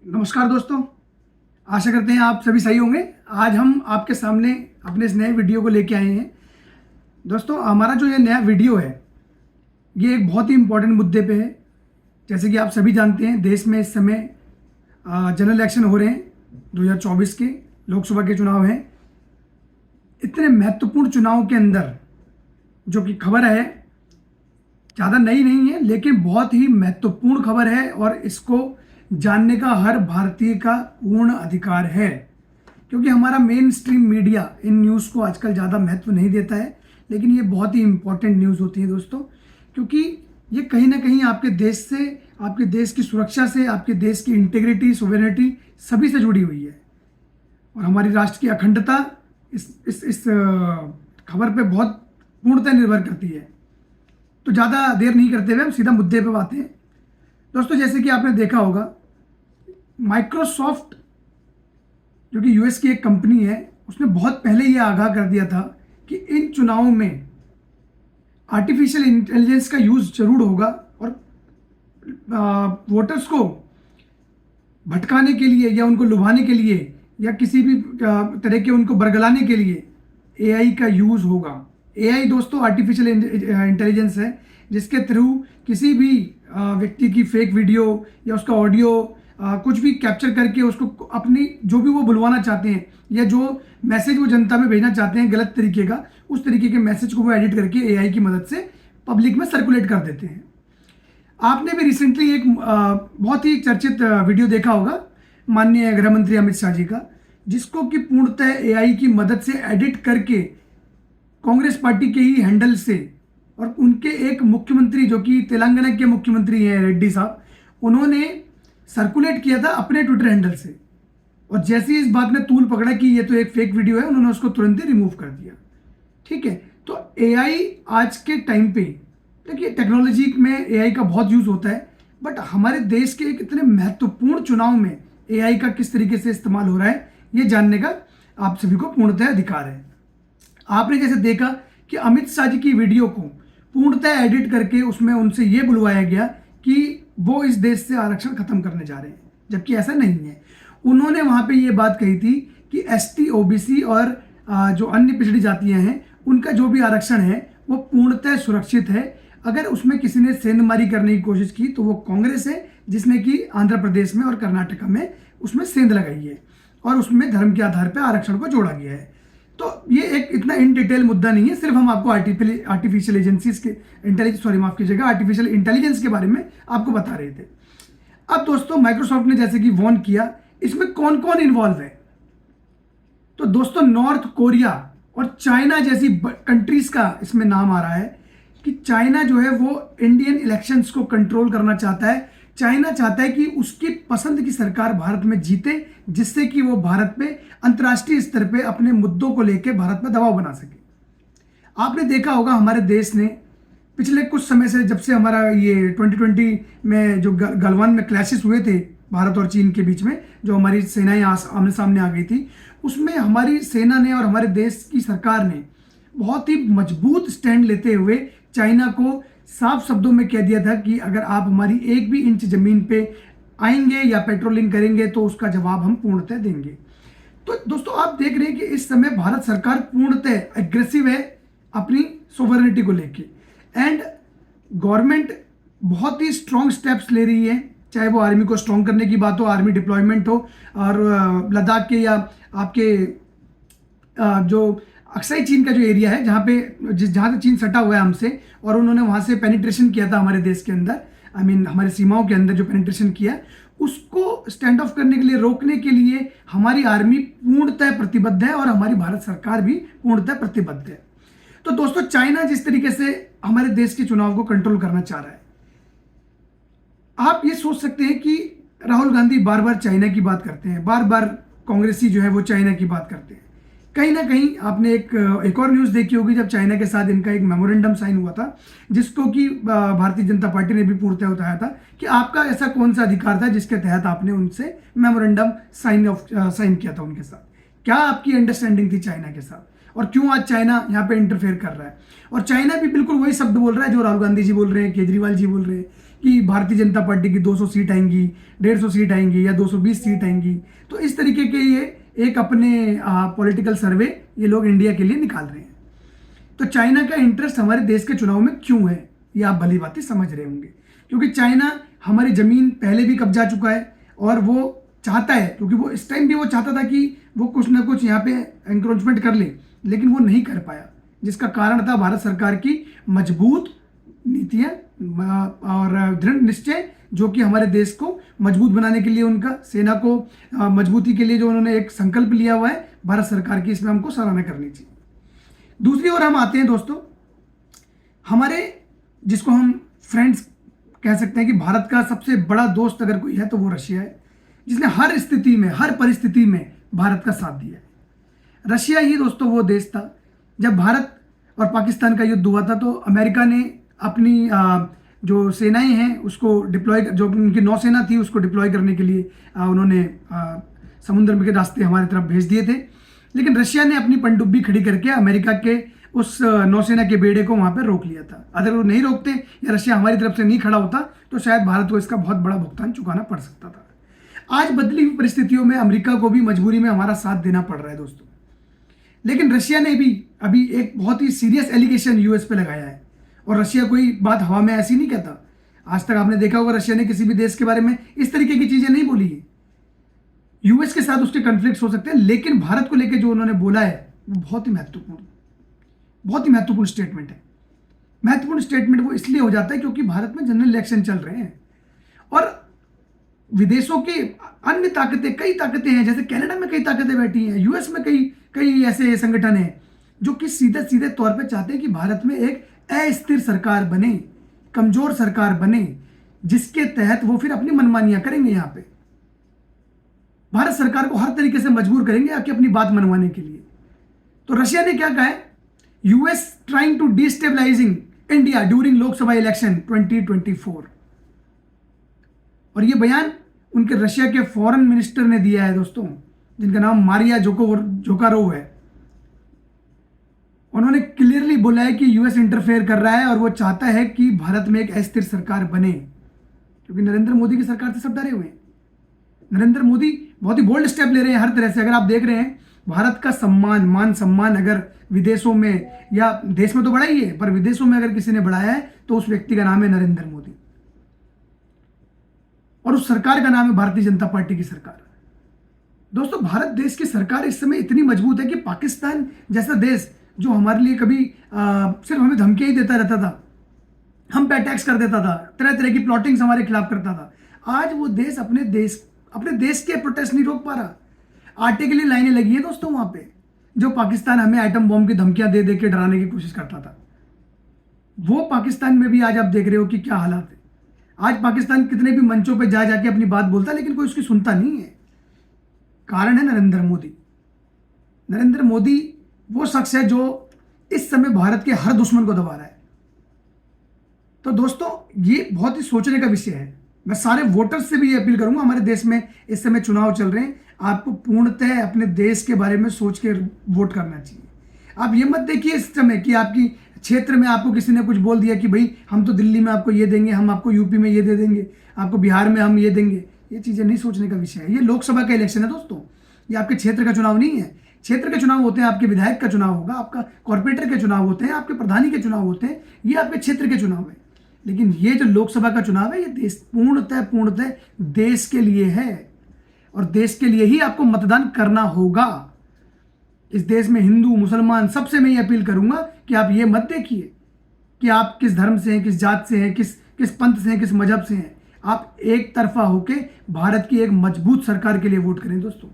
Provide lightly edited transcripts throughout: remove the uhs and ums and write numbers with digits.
नमस्कार दोस्तों, आशा करते हैं आप सभी सही होंगे। आज हम आपके सामने अपने इस नए वीडियो को लेके आए हैं। दोस्तों, हमारा जो ये नया वीडियो है ये एक बहुत ही इम्पोर्टेंट मुद्दे पे है। जैसे कि आप सभी जानते हैं, देश में इस समय जनरल इलेक्शन हो रहे हैं। 2024 के लोकसभा के चुनाव हैं। इतने महत्वपूर्ण चुनाव के अंदर जो कि खबर है ज़्यादा नई नहीं है, लेकिन बहुत ही महत्वपूर्ण खबर है और इसको जानने का हर भारतीय का पूर्ण अधिकार है। क्योंकि हमारा main stream media in news को आजकल ज़्यादा महत्व नहीं देता है, लेकिन ये बहुत ही इंपॉर्टेंट न्यूज़ होती है दोस्तों। क्योंकि ये कहीं ना कहीं आपके देश से, आपके देश की सुरक्षा से, आपके देश की इंटीग्रिटी, सोवेरेनिटी सभी से जुड़ी हुई है। और हमारी राष्ट्र की अखंडता इस खबर पे बहुत पूर्णतः निर्भर करती है। तो ज़्यादा देर नहीं करते हुए हम सीधा मुद्दे पे आते हैं। दोस्तों, जैसे कि आपने देखा होगा, माइक्रोसॉफ्ट जो कि यूएस की एक कंपनी है, उसने बहुत पहले ये आगाह कर दिया था कि इन चुनावों में आर्टिफिशियल इंटेलिजेंस का यूज जरूर होगा और वोटर्स को भटकाने के लिए या उनको लुभाने के लिए या किसी भी तरह के उनको बरगलाने के लिए एआई का यूज होगा। एआई दोस्तों आर्टिफिशियल इंटेलिजेंस है, जिसके थ्रू किसी भी व्यक्ति की फेक वीडियो या उसका ऑडियो कुछ भी कैप्चर करके उसको अपनी जो भी वो बुलवाना चाहते हैं या जो मैसेज वो जनता में भेजना चाहते हैं गलत तरीके का, उस तरीके के मैसेज को वो एडिट करके एआई की मदद से पब्लिक में सर्कुलेट कर देते हैं। आपने भी रिसेंटली एक बहुत ही चर्चित वीडियो देखा होगा माननीय गृह मंत्री अमित शाह जी का, जिसको कि पूर्णतः एआई की मदद से एडिट करके कांग्रेस पार्टी के ही हैंडल से और उनके एक मुख्यमंत्री जो कि तेलंगाना के मुख्यमंत्री हैं रेड्डी साहब, उन्होंने सर्कुलेट किया था अपने ट्विटर हैंडल से। और जैसे ही इस बात ने तूल पकड़ा कि ये तो एक फेक वीडियो है, उन्होंने उसको तुरंत ही रिमूव कर दिया। ठीक है, तो एआई आज के टाइम पे, देखिए टेक्नोलॉजी में एआई का बहुत यूज होता है, बट हमारे देश के एक इतने महत्वपूर्ण चुनाव में एआई का किस तरीके से इस्तेमाल हो रहा है ये जानने का आप सभी को पूर्णतः अधिकार है। आपने जैसे देखा कि अमित शाह जी की वीडियो को पूर्णतः एडिट करके उसमें उनसे ये बुलवाया गया कि वो इस देश से आरक्षण खत्म करने जा रहे हैं, जबकि ऐसा नहीं है। उन्होंने वहां पे ये बात कही थी कि एसटी, ओबीसी और जो अन्य पिछड़ी जातियां हैं उनका जो भी आरक्षण है वो पूर्णतः सुरक्षित है। अगर उसमें किसी ने सेंधमारी करने की कोशिश की तो वो कांग्रेस है, जिसने कि आंध्र प्रदेश में और कर्नाटका में उसमें सेंध लगाई है और उसमें धर्म के आधार पर आरक्षण को जोड़ा गया है। तो ये एक इतना इन डिटेल मुद्दा नहीं है, सिर्फ हम आपको आर्टिफिशियल एजेंसीज के आर्टिफिशियल इंटेलिजेंस के बारे में आपको बता रहे थे। अब दोस्तों, माइक्रोसॉफ्ट ने जैसे कि वॉर्न किया, इसमें कौन कौन इन्वॉल्व है? तो दोस्तों, नॉर्थ कोरिया और चाइना जैसी कंट्रीज का इसमें नाम आ रहा है कि चाइना जो है वो इंडियन इलेक्शंस को कंट्रोल करना चाहता है। चाइना चाहता है कि उसकी पसंद की सरकार भारत में जीते, जिससे कि वो भारत पे अंतर्राष्ट्रीय स्तर पे अपने मुद्दों को लेकर भारत में दबाव बना सके। आपने देखा होगा हमारे देश ने पिछले कुछ समय से, जब से हमारा ये 2020 में जो गलवान में क्लैशेस हुए थे भारत और चीन के बीच में, जो हमारी सेनाएं आमने सामने आ गई थी, उसमें हमारी सेना ने और हमारे देश की सरकार ने बहुत ही मजबूत स्टैंड लेते हुए चाइना को साफ शब्दों में कह दिया था कि अगर आप हमारी एक भी इंच जमीन पे आएंगे या पेट्रोलिंग करेंगे तो उसका जवाब हम पूर्णतः देंगे। तो दोस्तों, आप देख रहे हैं कि इस समय भारत सरकार पूर्णतः एग्रेसिव है अपनी सोवरेनिटी को लेके, एंड गवर्नमेंट बहुत ही स्ट्रॉन्ग स्टेप्स ले रही है, चाहे वो आर्मी को स्ट्रॉन्ग करने की बात हो, आर्मी डिप्लॉयमेंट हो, और लद्दाख के या आपके जो अक्साई चीन का जो एरिया है जहाँ से चीन सटा हुआ है हमसे, और उन्होंने वहाँ से पेनिट्रेशन किया था हमारे देश के अंदर, हमारे सीमाओं के अंदर जो पेनिट्रेशन किया, उसको स्टैंड ऑफ करने के लिए, रोकने के लिए हमारी आर्मी पूर्णतः प्रतिबद्ध है और हमारी भारत सरकार भी पूर्णतः प्रतिबद्ध है। तो दोस्तों, चाइना जिस तरीके से हमारे देश के चुनाव को कंट्रोल करना चाह रहा है, आप ये सोच सकते हैं कि राहुल गांधी बार बार चाइना की बात करते हैं, बार बार कांग्रेसी जो है वो चाइना की बात करते हैं। कहीं ना कहीं आपने एक और न्यूज़ देखी होगी, जब चाइना के साथ इनका एक मेमोरेंडम साइन हुआ था, जिसको कि भारतीय जनता पार्टी ने भी पूर्णतः उठाया था कि आपका ऐसा कौन सा अधिकार था जिसके तहत आपने उनसे मेमोरेंडम साइन किया था उनके साथ। क्या आपकी अंडरस्टैंडिंग थी चाइना के साथ, और क्यों आज चाइना यहाँ पे इंटरफेयर कर रहा है? और चाइना भी बिल्कुल वही शब्द बोल रहा है जो राहुल गांधी जी बोल रहे हैं, केजरीवाल जी बोल रहे हैं कि भारतीय जनता पार्टी की 200 सीट आएंगी, 150 सीट आएंगी या 220 सीट आएंगी। तो इस तरीके के ये एक अपने पॉलिटिकल सर्वे ये लोग इंडिया के लिए निकाल रहे हैं। तो चाइना का इंटरेस्ट हमारे देश के चुनाव में क्यों है, ये आप भली बातें समझ रहे होंगे। क्योंकि चाइना हमारी जमीन पहले भी कब्जा चुका है और वो चाहता है, क्योंकि वो इस टाइम भी वो चाहता था कि वो कुछ ना कुछ यहाँ पे एंक्रोचमेंट कर ले, लेकिन वो नहीं कर पाया, जिसका कारण था भारत सरकार की मजबूत नीतियां और दृढ़ निश्चय, जो कि हमारे देश को मजबूत बनाने के लिए, उनका सेना को मजबूती के लिए जो उन्होंने एक संकल्प लिया हुआ है भारत सरकार की, इसमें हमको सराहना करनी चाहिए। दूसरी ओर हम आते हैं दोस्तों, हमारे जिसको हम फ्रेंड्स कह सकते हैं कि भारत का सबसे बड़ा दोस्त अगर कोई है तो वो रशिया है, जिसने हर स्थिति में, हर परिस्थिति में भारत का साथ दिया है। रशिया ही दोस्तों वो देश था, जब भारत और पाकिस्तान का युद्ध हुआ था तो अमेरिका ने अपनी जो सेनाएं हैं उसको डिप्लॉय, जो उनकी नौसेना थी उसको डिप्लॉय करने के लिए उन्होंने समुद्र के रास्ते हमारी तरफ भेज दिए थे। लेकिन रशिया ने अपनी पनडुब्बी खड़ी करके अमेरिका के उस नौसेना के बेड़े को वहां पर रोक लिया था। अगर वो नहीं रोकते या रशिया हमारी तरफ से नहीं खड़ा होता तो शायद भारत को इसका बहुत बड़ा भुगतान चुकाना पड़ सकता था। आज बदली हुई परिस्थितियों में अमेरिका को भी मजबूरी में हमारा साथ देना पड़ रहा है दोस्तों। लेकिन रशिया ने भी अभी एक बहुत ही सीरियस एलिगेशन यूएस पे लगाया है, और रशिया कोई बात हवा में ऐसी नहीं कहता। आज तक आपने देखा होगा रशिया ने किसी भी देश के बारे में इस तरीके की चीजें नहीं बोली है। यूएस के साथ उसके कॉन्फ्लिक्ट हो सकते हैं, लेकिन भारत को लेकर जो उन्होंने बोला है वो बहुत ही महत्वपूर्ण स्टेटमेंट है। महत्वपूर्ण स्टेटमेंट वो इसलिए हो जाता है क्योंकि भारत में जनरल इलेक्शन चल रहे हैं और विदेशों की अन्य ताकतें, कई ताकतें हैं, जैसे कनाडा में कई ताकतें बैठी हैं, यूएस में कई ऐसे संगठन हैं जो कि सीधे तौर पे चाहते हैं कि भारत में एक अस्थिर सरकार बने, कमजोर सरकार बने, जिसके तहत वो फिर अपनी मनमानियां करेंगे। यहाँ पे भारत सरकार को हर तरीके से मजबूर करेंगे कि अपनी बात मनवाने के लिए। तो रशिया ने क्या कहा है, US trying to destabilizing India during Lok Sabha election 2024, और ये बयान उनके रशिया के फॉरेन मिनिस्टर ने दिया है दोस्तों, जिनका नाम मारिया जोकारोव है। उन्होंने क्लियरली बोला है कि यूएस इंटरफेयर कर रहा है और वो चाहता है कि भारत में एक अस्थिर सरकार बने, क्योंकि नरेंद्र मोदी की सरकार से सब डरे हुए हैं। नरेंद्र मोदी बहुत ही बोल्ड स्टेप ले रहे हैं हर तरह से। अगर आप देख रहे हैं भारत का मान सम्मान अगर विदेशों में या देश में तो बढ़ा ही है, पर विदेशों में अगर किसी ने बढ़ाया है तो उस व्यक्ति का नाम है नरेंद्र मोदी, और उस सरकार का नाम है भारतीय जनता पार्टी की सरकार। दोस्तों, भारत देश की सरकार इस समय इतनी मजबूत है कि पाकिस्तान जैसा देश जो हमारे लिए कभी सिर्फ हमें धमकियां ही देता रहता था, हम पे अटैक्स कर देता था, तरह तरह की प्लॉटिंग्स हमारे खिलाफ करता था, आज वो देश अपने देश के प्रोटेस्ट नहीं रोक पा रहा। आटे के लिए लाइनें लगी हैं दोस्तों वहां पे, जो पाकिस्तान हमें एटम बॉम्ब की धमकियां दे दे के डराने की कोशिश करता था। वो पाकिस्तान में भी आज आप देख रहे हो कि क्या हालात है। आज पाकिस्तान कितने भी मंचों पे जा जाके अपनी बात बोलता है, लेकिन कोई उसकी सुनता नहीं है। कारण है नरेंद्र मोदी। नरेंद्र मोदी वो शख्स है जो इस समय भारत के हर दुश्मन को दबा रहा है। तो दोस्तों, ये बहुत ही सोचने का विषय है। मैं सारे वोटर्स से भी ये अपील करूंगा, हमारे देश में इस समय चुनाव चल रहे हैं, आपको पूर्णतः अपने देश के बारे में सोच के वोट करना चाहिए। आप ये मत देखिए इस समय कि आपकी क्षेत्र में आपको किसी ने कुछ बोल दिया कि भाई हम तो दिल्ली में आपको ये देंगे, हम आपको यूपी में ये दे देंगे, आपको बिहार में हम ये देंगे। ये चीजें नहीं सोचने का विषय है। ये लोकसभा का इलेक्शन है दोस्तों, ये आपके क्षेत्र का चुनाव नहीं है। क्षेत्र के चुनाव होते हैं, आपके विधायक का चुनाव होगा, आपका कॉर्पोरेटर के चुनाव होते हैं, आपके प्रधानी के चुनाव होते हैं, ये आपके क्षेत्र के चुनाव है। लेकिन ये जो लोकसभा का चुनाव है, ये देश पूर्णतः देश के लिए है, और देश के लिए ही आपको मतदान करना होगा। इस देश में हिंदू मुसलमान सबसे मैं ये अपील करूंगा कि आप ये मत देखिए कि आप किस धर्म से हैं, किस जात से हैं, किस पंथ से हैं, किस मजहब से हैं। आप एक तरफा होके भारत की एक मजबूत सरकार के लिए वोट करें दोस्तों।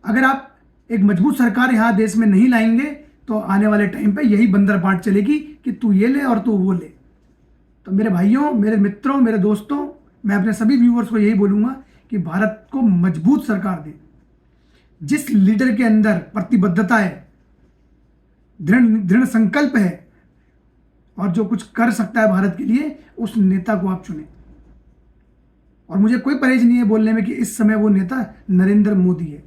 अगर आप एक मजबूत सरकार यहां देश में नहीं लाएंगे तो आने वाले टाइम पे यही बंदर बांट चलेगी कि तू ये ले और तू वो ले। तो मेरे भाइयों, मेरे मित्रों, मेरे दोस्तों, मैं अपने सभी व्यूअर्स को यही बोलूंगा कि भारत को मजबूत सरकार दे, जिस लीडर के अंदर प्रतिबद्धता है, दृढ़ संकल्प है और जो कुछ कर सकता है भारत के लिए, उस नेता को आप चुनें। और मुझे कोई परहेज नहीं है बोलने में कि इस समय वो नेता नरेंद्र मोदी है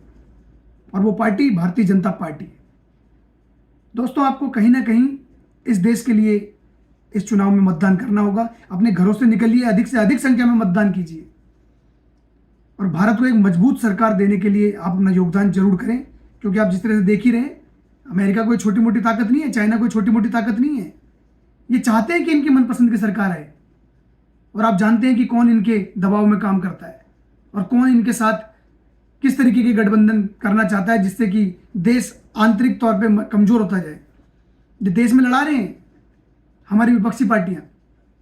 और वो पार्टी भारतीय जनता पार्टी है। दोस्तों, आपको कहीं ना कहीं इस देश के लिए इस चुनाव में मतदान करना होगा। अपने घरों से निकलिए, अधिक से अधिक संख्या में मतदान कीजिए और भारत को एक मजबूत सरकार देने के लिए आप अपना योगदान जरूर करें, क्योंकि आप जिस तरह से देख ही रहे हैं, अमेरिका कोई छोटी मोटी ताकत नहीं है, चाइना कोई छोटी मोटी ताकत नहीं है। ये चाहते हैं कि इनकी मनपसंद की सरकार आए और आप जानते हैं कि कौन इनके दबाव में काम करता है और कौन इनके साथ किस तरीके के गठबंधन करना चाहता है, जिससे कि देश आंतरिक तौर पे कमजोर होता जाए। जो देश में लड़ा रहे हैं हमारी विपक्षी पार्टियां,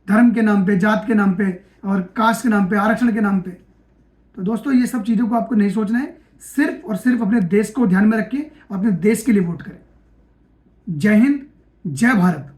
धर्म के नाम पे, जात के नाम पे और कास्ट के नाम पे, आरक्षण के नाम पे। तो दोस्तों, ये सब चीज़ों को आपको नहीं सोचना है, सिर्फ और सिर्फ अपने देश को ध्यान में रख के और अपने देश के लिए वोट करें। जय हिंद, जय भारत।